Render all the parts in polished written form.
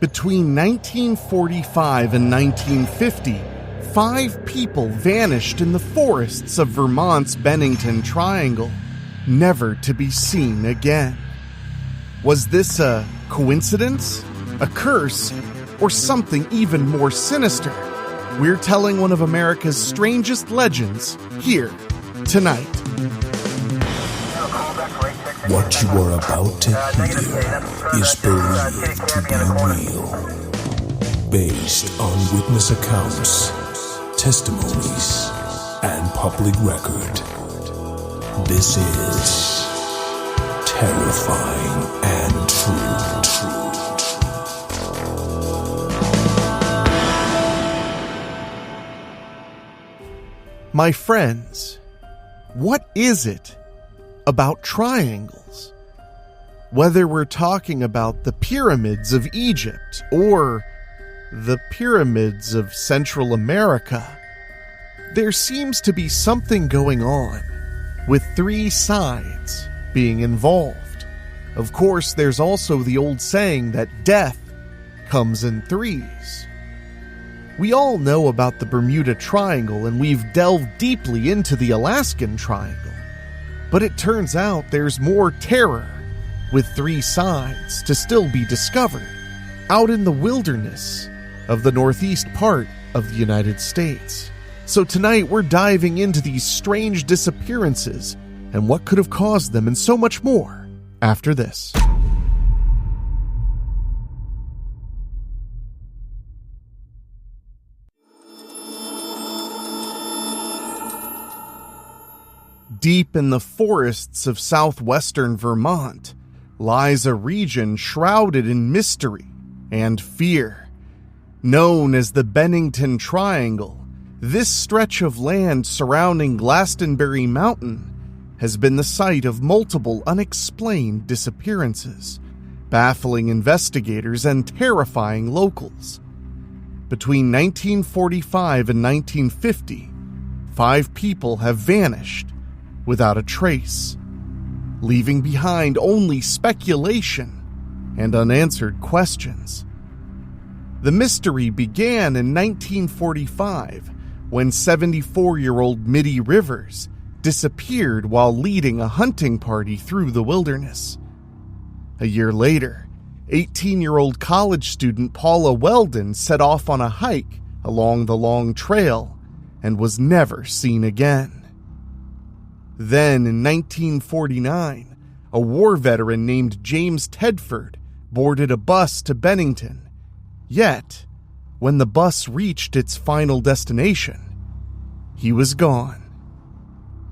Between 1945 and 1950, 5 people vanished in the forests of Vermont's Bennington Triangle, never to be seen again. Was this a coincidence, a curse, or something even more sinister? We're telling one of America's strangest legends here tonight. What you are about to hear is believed to be real, based on witness accounts, testimonies, and public record. This is terrifying and true. My friends, what is it about triangles? Whether we're talking about the pyramids of Egypt or the pyramids of Central America, there seems to be something going on, with 3 sides being involved. Of course, there's also the old saying that death comes in 3s. We all know about the Bermuda Triangle, and we've delved deeply into the Alaskan Triangle. But it turns out there's more terror, with 3 sides to still be discovered, out in the wilderness of the northeast part of the United States. So tonight we're diving into these strange disappearances and what could have caused them, and so much more after this. Deep in the forests of southwestern Vermont lies a region shrouded in mystery and fear. Known as the Bennington Triangle, this stretch of land surrounding Glastonbury Mountain has been the site of multiple unexplained disappearances, baffling investigators and terrifying locals. Between 1945 and 1950, 5 people have vanished without a trace, leaving behind only speculation and unanswered questions. The mystery began in 1945 when 74-year-old Mitty Rivers disappeared while leading a hunting party through the wilderness. A year later, 18-year-old college student Paula Weldon set off on a hike along the long trail and was never seen again. Then, in 1949, a war veteran named James Tedford boarded a bus to Bennington. Yet, when the bus reached its final destination, he was gone.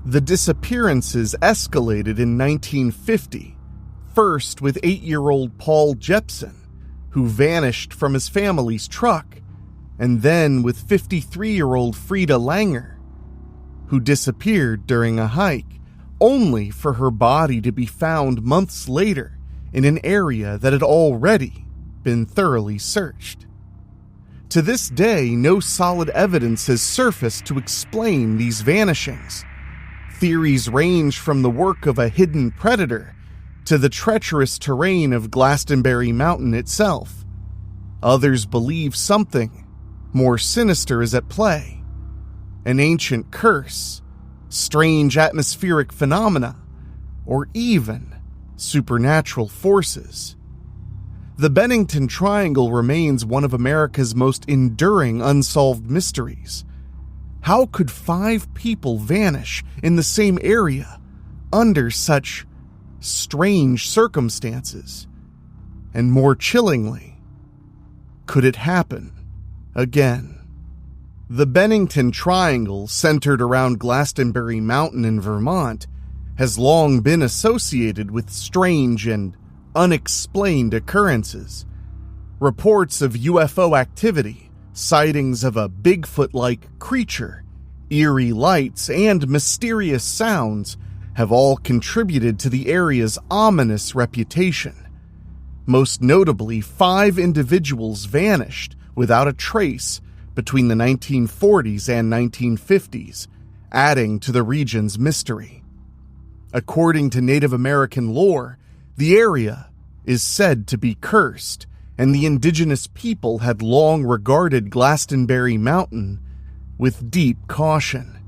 The disappearances escalated in 1950, first with 8-year-old Paul Jepson, who vanished from his family's truck, and then with 53-year-old Frida Langer, who disappeared during a hike, only for her body to be found months later in an area that had already been thoroughly searched. To this day, no solid evidence has surfaced to explain these vanishings. Theories range from the work of a hidden predator to the treacherous terrain of Glastonbury Mountain itself. Others believe something more sinister is at play. An ancient curse, strange atmospheric phenomena, or even supernatural forces. The Bennington Triangle remains one of America's most enduring unsolved mysteries. How could 5 people vanish in the same area under such strange circumstances? And more chillingly, could it happen again? The Bennington Triangle, centered around Glastonbury Mountain in Vermont, has long been associated with strange and unexplained occurrences. Reports of UFO activity, sightings of a Bigfoot-like creature, eerie lights, and mysterious sounds have all contributed to the area's ominous reputation. Most notably, 5 individuals vanished without a trace between the 1940s and 1950s, adding to the region's mystery. According to Native American lore, the area is said to be cursed, and the indigenous people had long regarded Glastonbury Mountain with deep caution.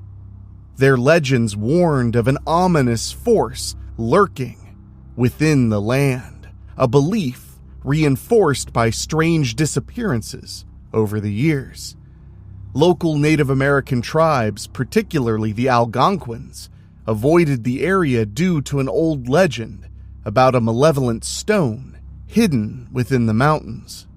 Their legends warned of an ominous force lurking within the land, a belief reinforced by strange disappearances over the years. Local Native American tribes, particularly the Algonquins, avoided the area due to an old legend about a malevolent stone hidden within the mountains.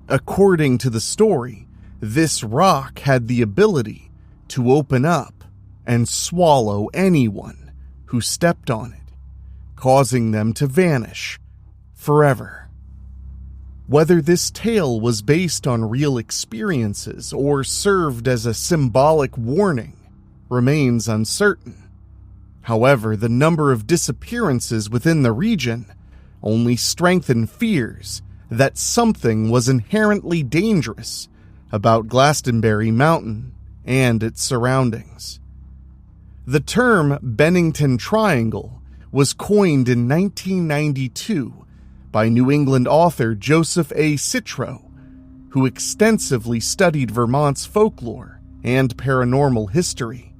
According to the story, this rock had the ability to open up and swallow anyone who stepped on it, causing them to vanish forever. Whether this tale was based on real experiences or served as a symbolic warning remains uncertain. However, the number of disappearances within the region only strengthened fears that something was inherently dangerous about Glastonbury Mountain and its surroundings. The term Bennington Triangle was coined in 1992 by New England author Joseph A. Citro, who extensively studied Vermont's folklore and paranormal history.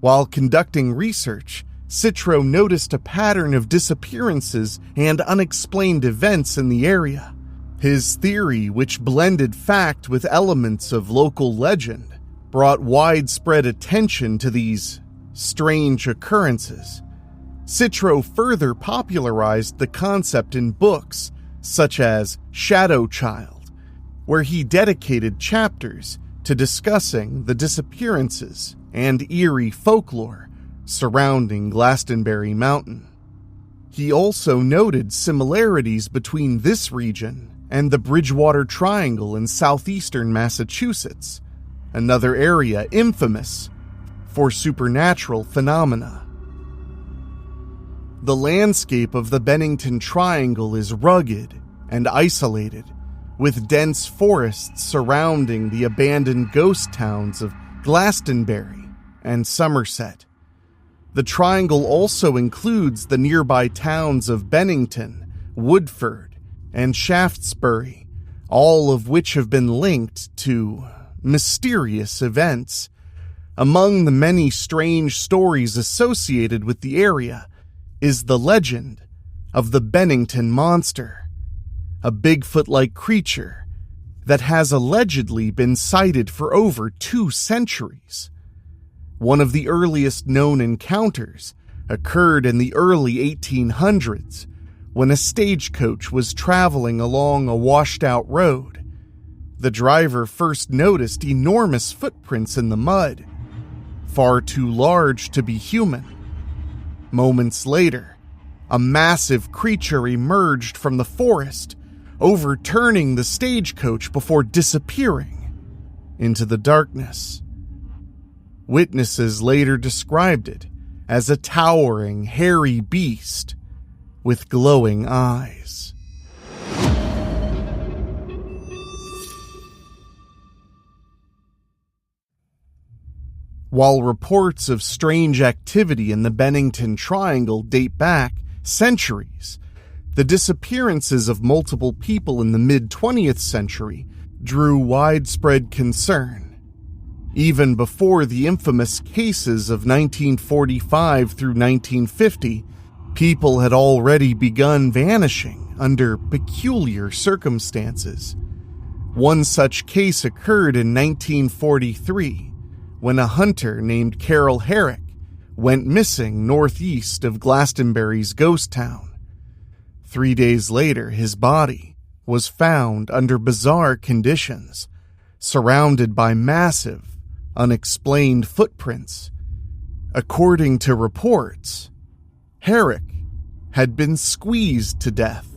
While conducting research, Citro noticed a pattern of disappearances and unexplained events in the area. His theory, which blended fact with elements of local legend, brought widespread attention to these strange occurrences. Citro further popularized the concept in books such as Shadow Child, where he dedicated chapters to discussing the disappearances and eerie folklore surrounding Glastonbury Mountain. He also noted similarities between this region and the Bridgewater Triangle in southeastern Massachusetts, another area infamous for supernatural phenomena. The landscape of the Bennington Triangle is rugged and isolated, with dense forests surrounding the abandoned ghost towns of Glastonbury and Somerset. The triangle also includes the nearby towns of Bennington, Woodford, and Shaftesbury, all of which have been linked to mysterious events. Among the many strange stories associated with the area is the legend of the Bennington Monster, a Bigfoot-like creature that has allegedly been sighted for over 2 centuries. One of the earliest known encounters occurred in the early 1800s when a stagecoach was traveling along a washed-out road. The driver first noticed enormous footprints in the mud, far too large to be human. Moments later, a massive creature emerged from the forest, overturning the stagecoach before disappearing into the darkness. Witnesses later described it as a towering, hairy beast with glowing eyes. While reports of strange activity in the Bennington Triangle date back centuries, the disappearances of multiple people in the mid-20th century drew widespread concern. Even before the infamous cases of 1945 through 1950, people had already begun vanishing under peculiar circumstances. One such case occurred in 1943, when a hunter named Carol Herrick went missing northeast of Glastonbury's ghost town. 3 days later, his body was found under bizarre conditions, surrounded by massive, unexplained footprints. According to reports, Herrick had been squeezed to death,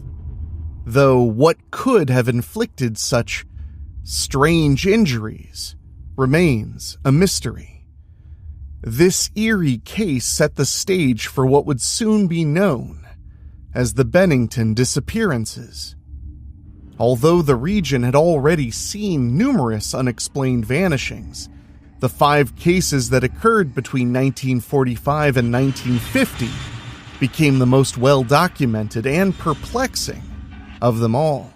though what could have inflicted such strange injuries remains a mystery. This eerie case set the stage for what would soon be known as the Bennington Disappearances. Although the region had already seen numerous unexplained vanishings, the 5 cases that occurred between 1945 and 1950 became the most well-documented and perplexing of them all.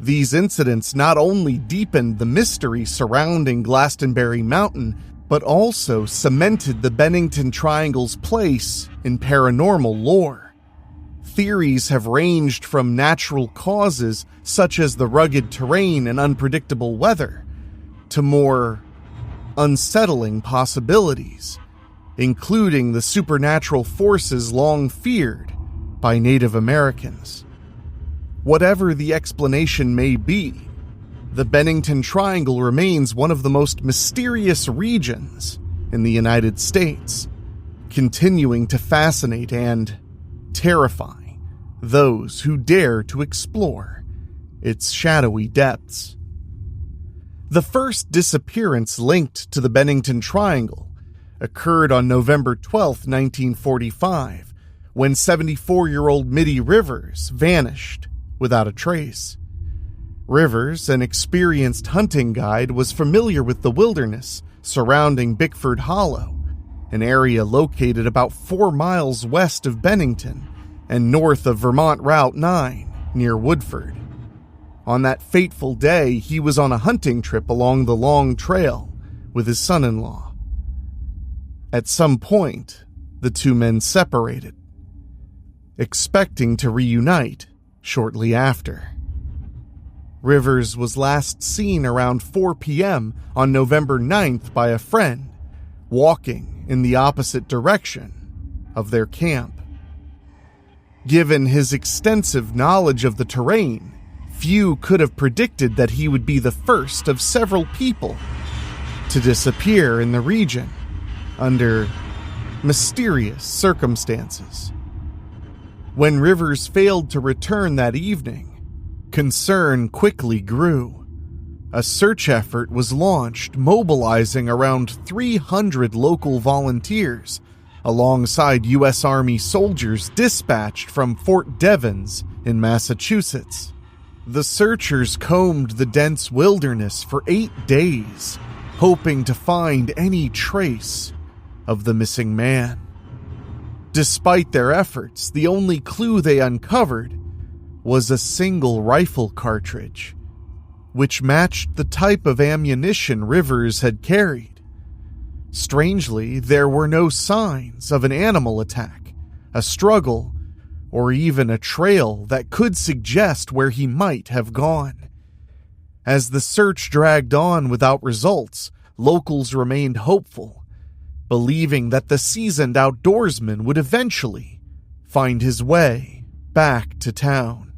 These incidents not only deepened the mystery surrounding Glastonbury Mountain, but also cemented the Bennington Triangle's place in paranormal lore. Theories have ranged from natural causes, such as the rugged terrain and unpredictable weather, to more unsettling possibilities, including the supernatural forces long feared by Native Americans. Whatever the explanation may be, the Bennington Triangle remains one of the most mysterious regions in the United States, continuing to fascinate and terrify those who dare to explore its shadowy depths. The first disappearance linked to the Bennington Triangle occurred on November 12, 1945, when 74-year-old Mitty Rivers vanished without a trace. Rivers, an experienced hunting guide, was familiar with the wilderness surrounding Bickford Hollow, an area located about 4 miles west of Bennington and north of Vermont Route 9, near Woodford. On that fateful day, he was on a hunting trip along the Long Trail with his son-in-law. At some point, the two men separated, expecting to reunite shortly after. Rivers was last seen around 4 p.m. on November 9th by a friend, walking in the opposite direction of their camp. Given his extensive knowledge of the terrain, few could have predicted that he would be the first of several people to disappear in the region under mysterious circumstances. When Rivers failed to return that evening, concern quickly grew. A search effort was launched, mobilizing around 300 local volunteers, alongside U.S. Army soldiers dispatched from Fort Devens in Massachusetts. The searchers combed the dense wilderness for 8 days, hoping to find any trace of the missing man. Despite their efforts, the only clue they uncovered was a single rifle cartridge, which matched the type of ammunition Rivers had carried. Strangely, there were no signs of an animal attack, a struggle, or even a trail that could suggest where he might have gone. As the search dragged on without results, locals remained hopeful, believing that the seasoned outdoorsman would eventually find his way back to town.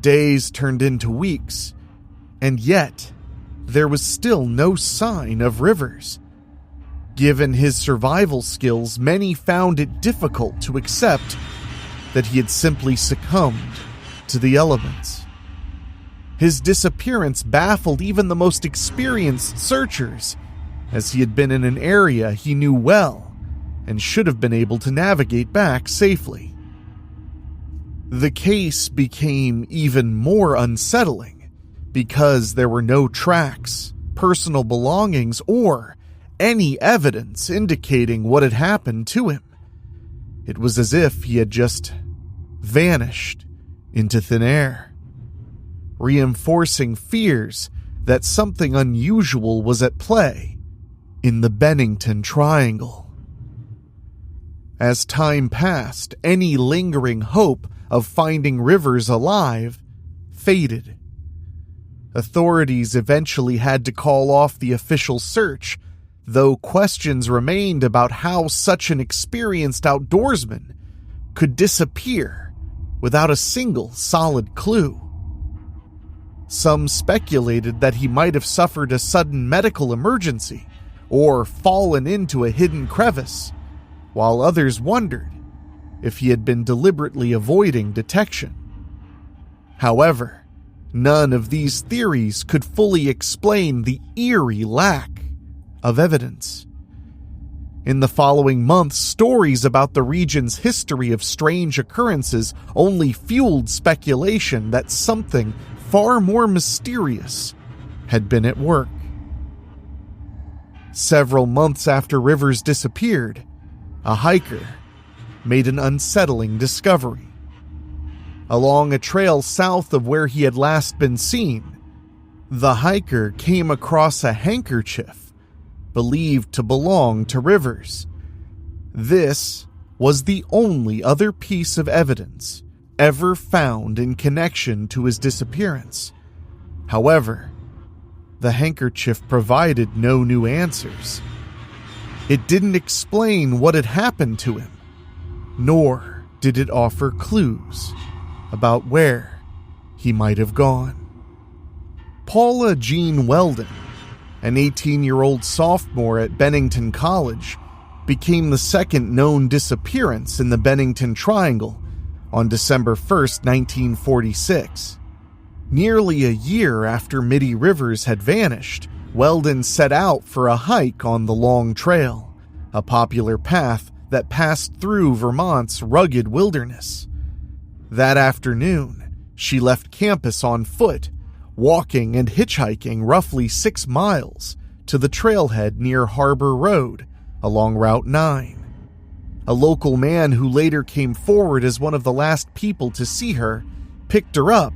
Days turned into weeks, and yet there was still no sign of Rivers. Given his survival skills, many found it difficult to accept that he had simply succumbed to the elements. His disappearance baffled even the most experienced searchers, as he had been in an area he knew well and should have been able to navigate back safely. The case became even more unsettling because there were no tracks, personal belongings, or any evidence indicating what had happened to him. It was as if he had just vanished into thin air, reinforcing fears that something unusual was at play in the Bennington Triangle. As time passed, any lingering hope of finding Rivers alive faded. Authorities eventually had to call off the official search, though questions remained about how such an experienced outdoorsman could disappear without a single solid clue. Some speculated that he might have suffered a sudden medical emergency or fallen into a hidden crevice, while others wondered if he had been deliberately avoiding detection. However, none of these theories could fully explain the eerie lack of evidence. In the following months, stories about the region's history of strange occurrences only fueled speculation that something far more mysterious had been at work. Several months after Rivers disappeared, a hiker made an unsettling discovery. along a trail south of where he had last been seen, the hiker came across a handkerchief believed to belong to Rivers. This was the only other piece of evidence ever found in connection to his disappearance. However, the handkerchief provided no new answers. It didn't explain what had happened to him, nor did it offer clues about where he might have gone. Paula Jean Weldon, an 18-year-old sophomore at Bennington College, became the second known disappearance in the Bennington Triangle on December 1st, 1946. Nearly a year after Mitty Rivers had vanished, Weldon set out for a hike on the Long Trail, a popular path that passed through Vermont's rugged wilderness. That afternoon, she left campus on foot, walking and hitchhiking roughly 6 miles to the trailhead near Harbor Road along Route 9. A local man who later came forward as one of the last people to see her picked her up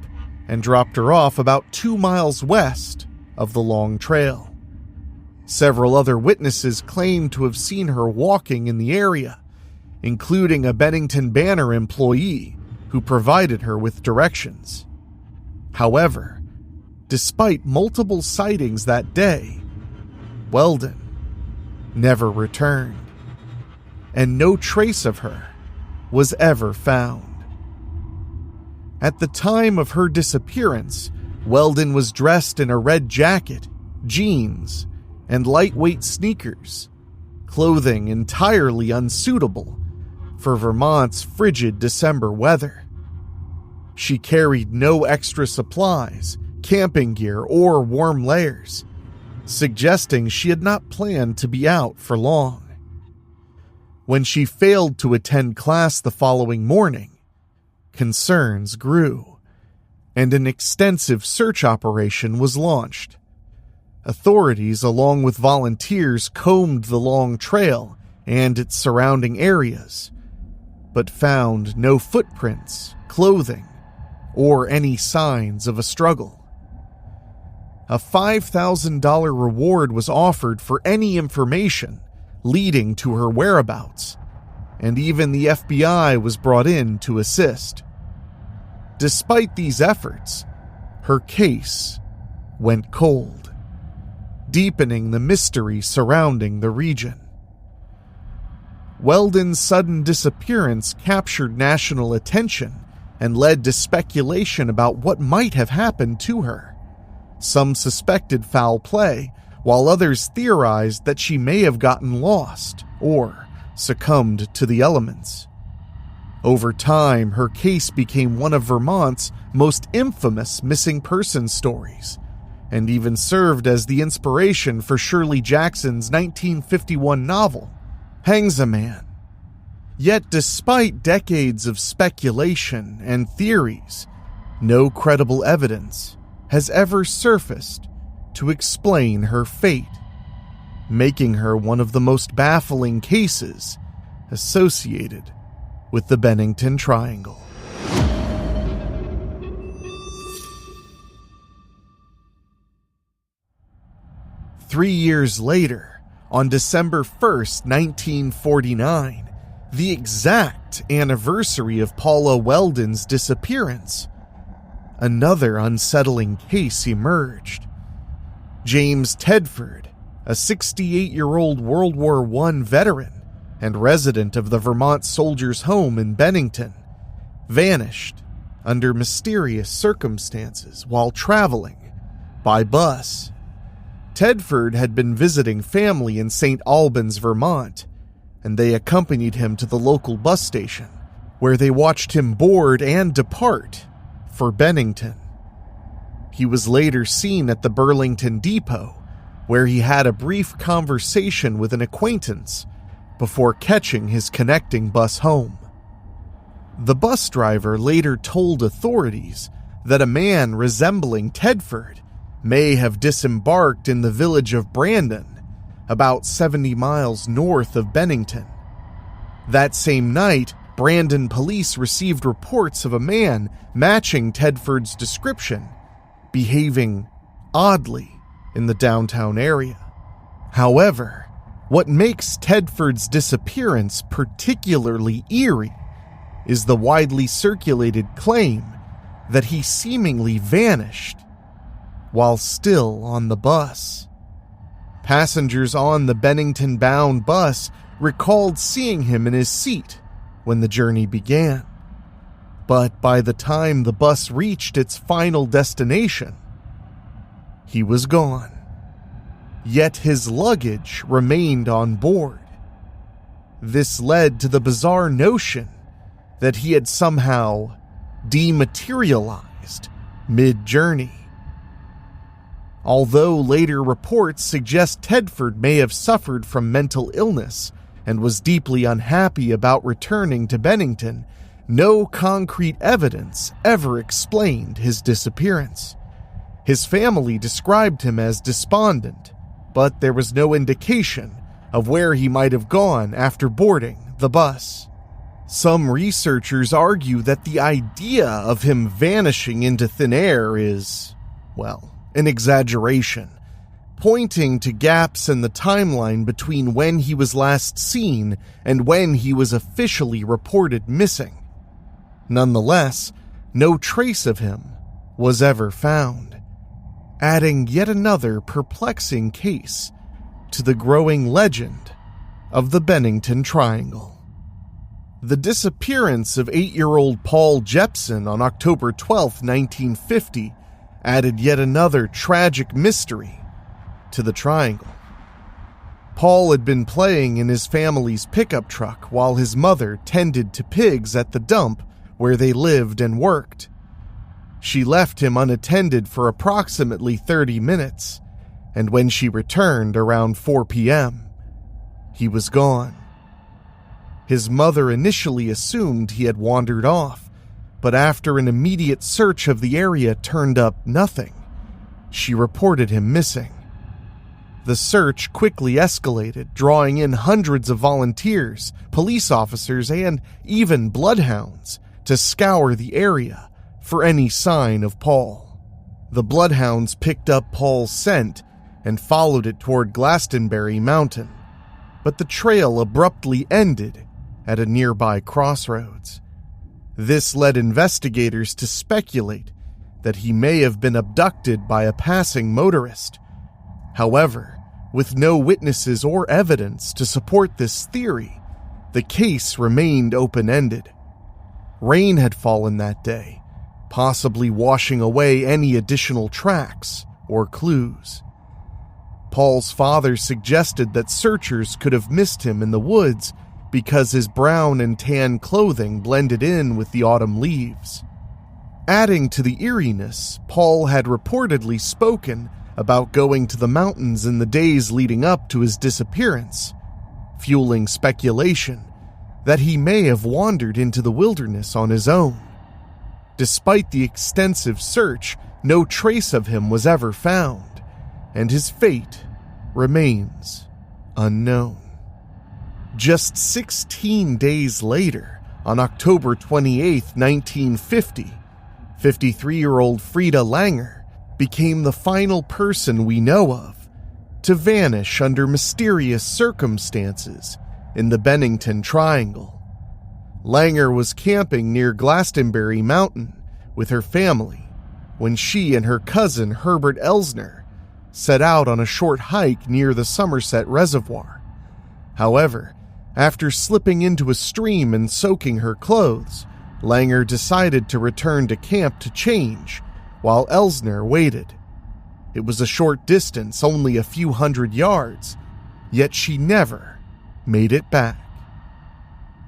and dropped her off about 2 miles west of the Long Trail. Several other witnesses claimed to have seen her walking in the area, including a Bennington Banner employee who provided her with directions. However, despite multiple sightings that day, Weldon never returned, and no trace of her was ever found. At the time of her disappearance, Weldon was dressed in a red jacket, jeans, and lightweight sneakers, clothing entirely unsuitable for Vermont's frigid December weather. She carried no extra supplies, camping gear, or warm layers, suggesting she had not planned to be out for long. When she failed to attend class the following morning, concerns grew, and an extensive search operation was launched. Authorities, along with volunteers, combed the Long Trail and its surrounding areas, but found no footprints, clothing, or any signs of a struggle. A $5,000 reward was offered for any information leading to her whereabouts, and even the FBI was brought in to assist. Despite these efforts, her case went cold, deepening the mystery surrounding the region. Weldon's sudden disappearance captured national attention and led to speculation about what might have happened to her. Some suspected foul play, while others theorized that she may have gotten lost or succumbed to the elements. Over time, her case became one of Vermont's most infamous missing person stories, and even served as the inspiration for Shirley Jackson's 1951 novel, Hangs a Man. Yet despite decades of speculation and theories, no credible evidence has ever surfaced to explain her fate, making her one of the most baffling cases associated with the Bennington Triangle. Three years later, on December 1st, 1949, the exact anniversary of Paula Weldon's disappearance, another unsettling case emerged. James Tedford, a 68-year-old World War I veteran and resident of the Vermont Soldiers' Home in Bennington, vanished under mysterious circumstances while traveling by bus. Tedford had been visiting family in St. Albans, Vermont, and they accompanied him to the local bus station, where they watched him board and depart for Bennington. He was later seen at the Burlington Depot, where he had a brief conversation with an acquaintance before catching his connecting bus home. The bus driver later told authorities that a man resembling Tedford may have disembarked in the village of Brandon, about 70 miles north of Bennington. That same night, Brandon police received reports of a man matching Tedford's description, behaving oddly in the downtown area. However, what makes Tedford's disappearance particularly eerie is the widely circulated claim that he seemingly vanished while still on the bus. Passengers on the Bennington-bound bus recalled seeing him in his seat when the journey began. But by the time the bus reached its final destination, he was gone. Yet his luggage remained on board. This led to the bizarre notion that he had somehow dematerialized mid-journey. Although later reports suggest Tedford may have suffered from mental illness and was deeply unhappy about returning to Bennington, no concrete evidence ever explained his disappearance. His family described him as despondent, but there was no indication of where he might have gone after boarding the bus. Some researchers argue that the idea of him vanishing into thin air is, well, an exaggeration, pointing to gaps in the timeline between when he was last seen and when he was officially reported missing. Nonetheless, no trace of him was ever found, adding yet another perplexing case to the growing legend of the Bennington Triangle. The disappearance of 8-year-old Paul Jepson on October 12, 1950, added yet another tragic mystery to the triangle. Paul had been playing in his family's pickup truck while his mother tended to pigs at the dump where they lived and worked. She left him unattended for approximately 30 minutes, and when she returned around 4 p.m., he was gone. His mother initially assumed he had wandered off, but after an immediate search of the area turned up nothing, she reported him missing. The search quickly escalated, drawing in hundreds of volunteers, police officers, and even bloodhounds to scour the area for any sign of Paul. The bloodhounds picked up Paul's scent and followed it toward Glastonbury Mountain, but the trail abruptly ended at a nearby crossroads. This led investigators to speculate that he may have been abducted by a passing motorist. However, with no witnesses or evidence to support this theory, the case remained open-ended. Rain had fallen that day, possibly washing away any additional tracks or clues. Paul's father suggested that searchers could have missed him in the woods because his brown and tan clothing blended in with the autumn leaves. Adding to the eeriness, Paul had reportedly spoken about going to the mountains in the days leading up to his disappearance, fueling speculation that he may have wandered into the wilderness on his own. Despite the extensive search, no trace of him was ever found, and his fate remains unknown. Just 16 days later, on October 28, 1950, 53-year-old Frida Langer became the final person we know of to vanish under mysterious circumstances in the Bennington Triangle. Langer was camping near Glastonbury Mountain with her family when she and her cousin Herbert Elsner set out on a short hike near the Somerset Reservoir. However, after slipping into a stream and soaking her clothes, Langer decided to return to camp to change, while Elsner waited. It was a short distance, only a few hundred yards, yet she never made it back.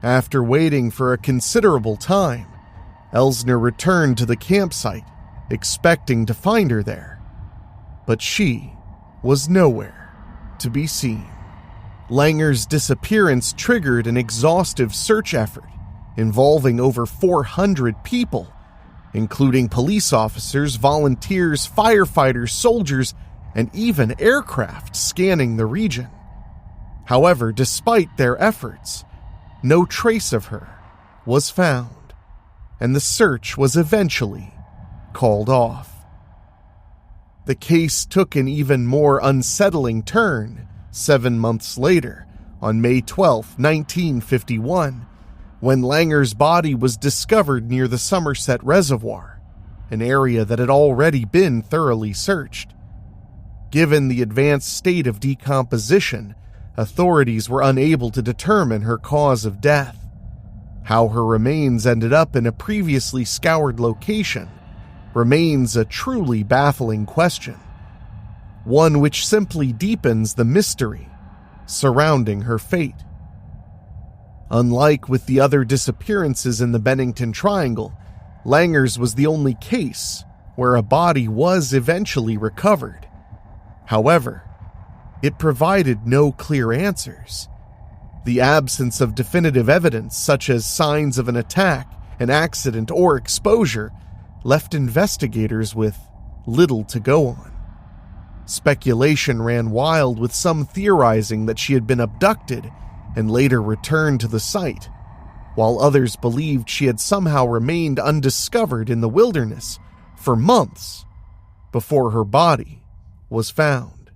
After waiting for a considerable time, Elsner returned to the campsite, expecting to find her there. But she was nowhere to be seen. Langer's disappearance triggered an exhaustive search effort involving over 400 people, including police officers, volunteers, firefighters, soldiers, and even aircraft scanning the region. However, despite their efforts, no trace of her was found, and the search was eventually called off. The case took an even more unsettling turn 7 months later, on May 12, 1951, when Langer's body was discovered near the Somerset Reservoir, an area that had already been thoroughly searched. Given the advanced state of decomposition, authorities were unable to determine her cause of death. How her remains ended up in a previously scoured location remains a truly baffling question, one which simply deepens the mystery surrounding her fate. Unlike with the other disappearances in the Bennington Triangle, Langer's was the only case where a body was eventually recovered. However, it provided no clear answers. The absence of definitive evidence, such as signs of an attack, an accident, or exposure, left investigators with little to go on. Speculation ran wild, with some theorizing that she had been abducted and later returned to the site, while others believed she had somehow remained undiscovered in the wilderness for months before her body was found.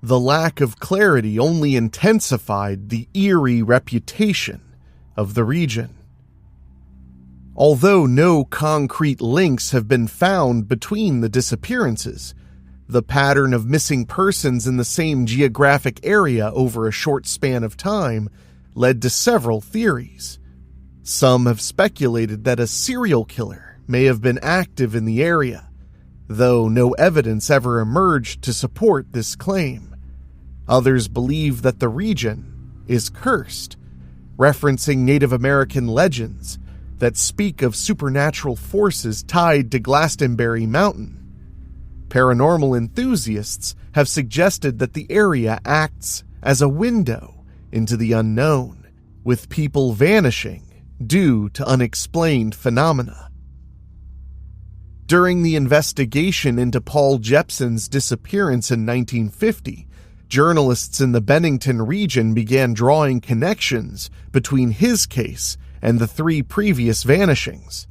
The lack of clarity only intensified the eerie reputation of the region. Although no concrete links have been found between the disappearances, the pattern of missing persons in the same geographic area over a short span of time led to several theories. Some have speculated that a serial killer may have been active in the area, though no evidence ever emerged to support this claim. Others believe that the region is cursed, referencing Native American legends that speak of supernatural forces tied to Glastonbury Mountain. Paranormal enthusiasts have suggested that the area acts as a window into the unknown, with people vanishing due to unexplained phenomena. During the investigation into Paul Jepson's disappearance in 1950, journalists in the Bennington region began drawing connections between his case and the 3 previous vanishings.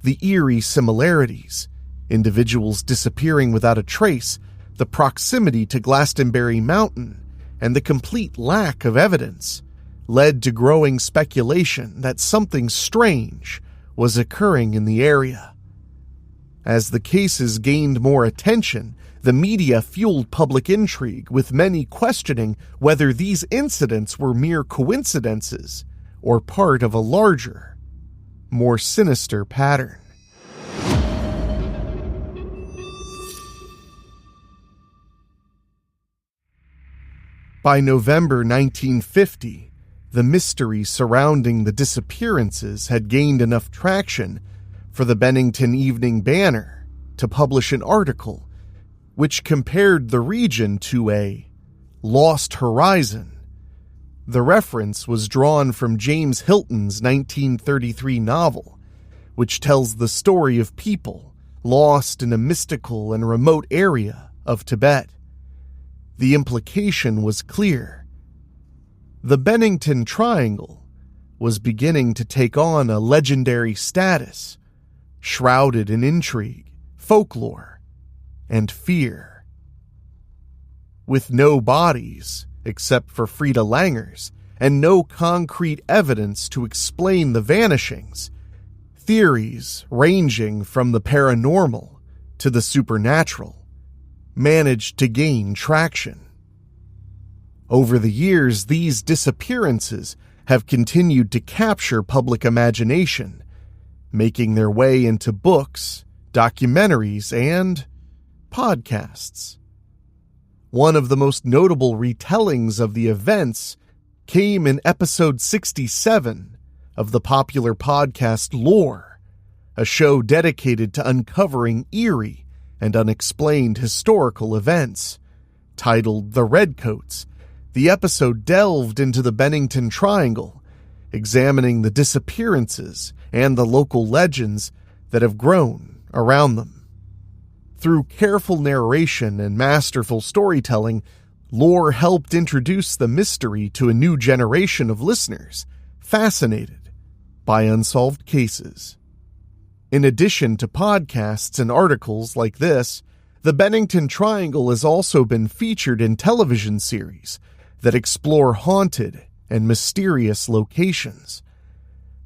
The eerie similarities, individuals disappearing without a trace, the proximity to Glastonbury Mountain, and the complete lack of evidence, led to growing speculation that something strange was occurring in the area. As the cases gained more attention, the media fueled public intrigue, with many questioning whether these incidents were mere coincidences or part of a larger, more sinister pattern. By November 1950, the mystery surrounding the disappearances had gained enough traction for the Bennington Evening Banner to publish an article which compared the region to a lost horizon. The reference was drawn from James Hilton's 1933 novel, which tells the story of people lost in a mystical and remote area of Tibet. The implication was clear. The Bennington Triangle was beginning to take on a legendary status, shrouded in intrigue, folklore, and fear. With no bodies, except for Frida Langer's, and no concrete evidence to explain the vanishings, theories ranging from the paranormal to the supernatural managed to gain traction. Over the years, these disappearances have continued to capture public imagination, making their way into books, documentaries, and podcasts. One of the most notable retellings of the events came in episode 67 of the popular podcast Lore, a show dedicated to uncovering eerie and unexplained historical events. Titled The Redcoats, the episode delved into the Bennington Triangle, examining the disappearances and the local legends that have grown around them. Through careful narration and masterful storytelling, Lore helped introduce the mystery to a new generation of listeners, fascinated by unsolved cases. In addition to podcasts and articles like this, the Bennington Triangle has also been featured in television series that explore haunted and mysterious locations.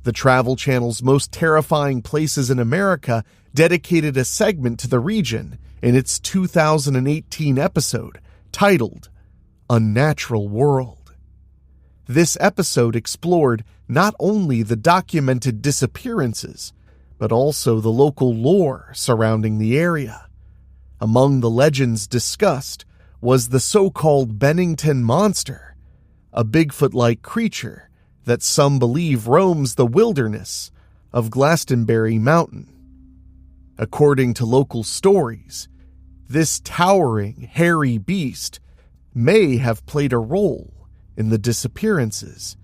The Travel Channel's Most Terrifying Places in America dedicated a segment to the region in its 2018 episode titled Unnatural World. This episode explored not only the documented disappearances, but also the local lore surrounding the area. Among the legends discussed was the so-called Bennington monster, a Bigfoot-like creature that some believe roams the wilderness of Glastonbury Mountain. According to local stories, this towering, hairy beast may have played a role in the disappearances,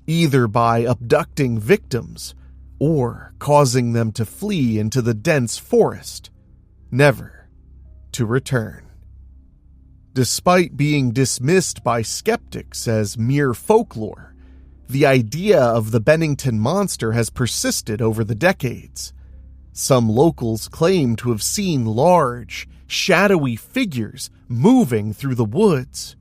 either by abducting victims or causing them to flee into the dense forest, never to return. Despite being dismissed by skeptics as mere folklore, the idea of the Bennington monster has persisted over the decades. Some locals claim to have seen large, shadowy figures moving through the woods,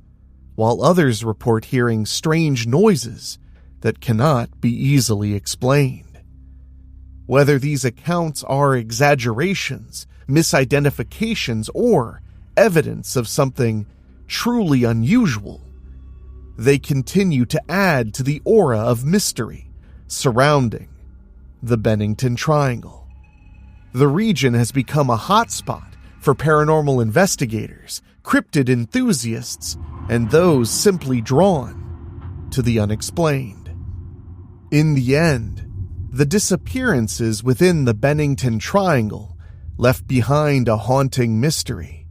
while others report hearing strange noises that cannot be easily explained. Whether these accounts are exaggerations, misidentifications, or evidence of something truly unusual, they continue to add to the aura of mystery surrounding the Bennington Triangle. The region has become a hotspot for paranormal investigators, cryptid enthusiasts, and those simply drawn to the unexplained. In the end, the disappearances within the Bennington Triangle left behind a haunting mystery.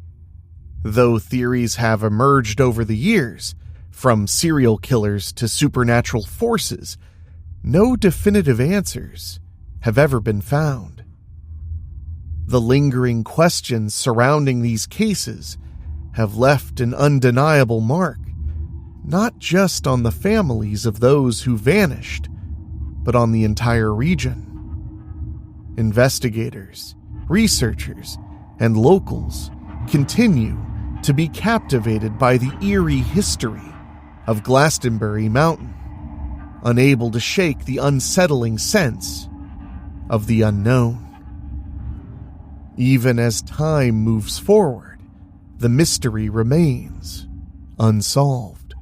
Though theories have emerged over the years, from serial killers to supernatural forces, no definitive answers have ever been found. The lingering questions surrounding these cases have left an undeniable mark, not just on the families of those who vanished, but on the entire region. Investigators, researchers, and locals continue to be captivated by the eerie history of Glastonbury Mountain, unable to shake the unsettling sense of the unknown. Even as time moves forward, the mystery remains unsolved,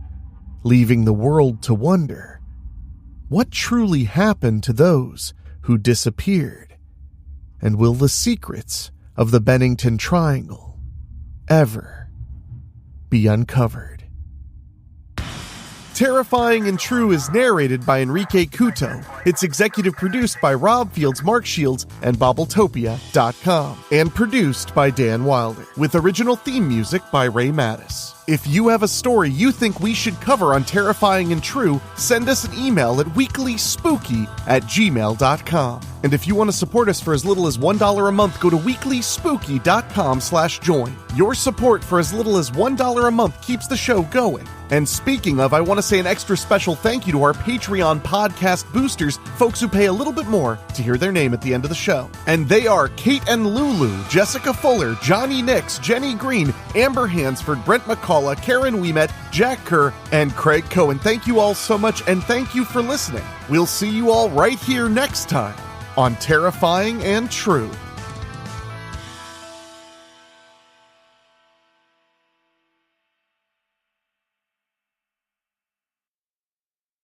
leaving the world to wonder what truly happened to those who disappeared, and will the secrets of the Bennington Triangle ever be uncovered? Terrifying and True is narrated by Enrique Couto. It's executive produced by Rob Fields, Mark Shields, and Bobbletopia.com, and produced by Dan Wilder, with original theme music by Ray Mattis. If you have a story you think we should cover on Terrifying and True, send us an email at weeklyspooky@gmail.com. And if you want to support us for as little as $1 a month, go to weeklyspooky.com/join. Your support for as little as $1 a month keeps the show going. And speaking of, I want to say an extra special thank you to our Patreon podcast boosters, folks who pay a little bit more to hear their name at the end of the show. And they are Kate and Lulu, Jessica Fuller, Johnny Nix, Jenny Green, Amber Hansford, Brent McCullough, Karen Ouimet, Jack Kerr, and Craig Cohen. Thank you all so much, and thank you for listening. We'll see you all right here next time on Terrifying and True.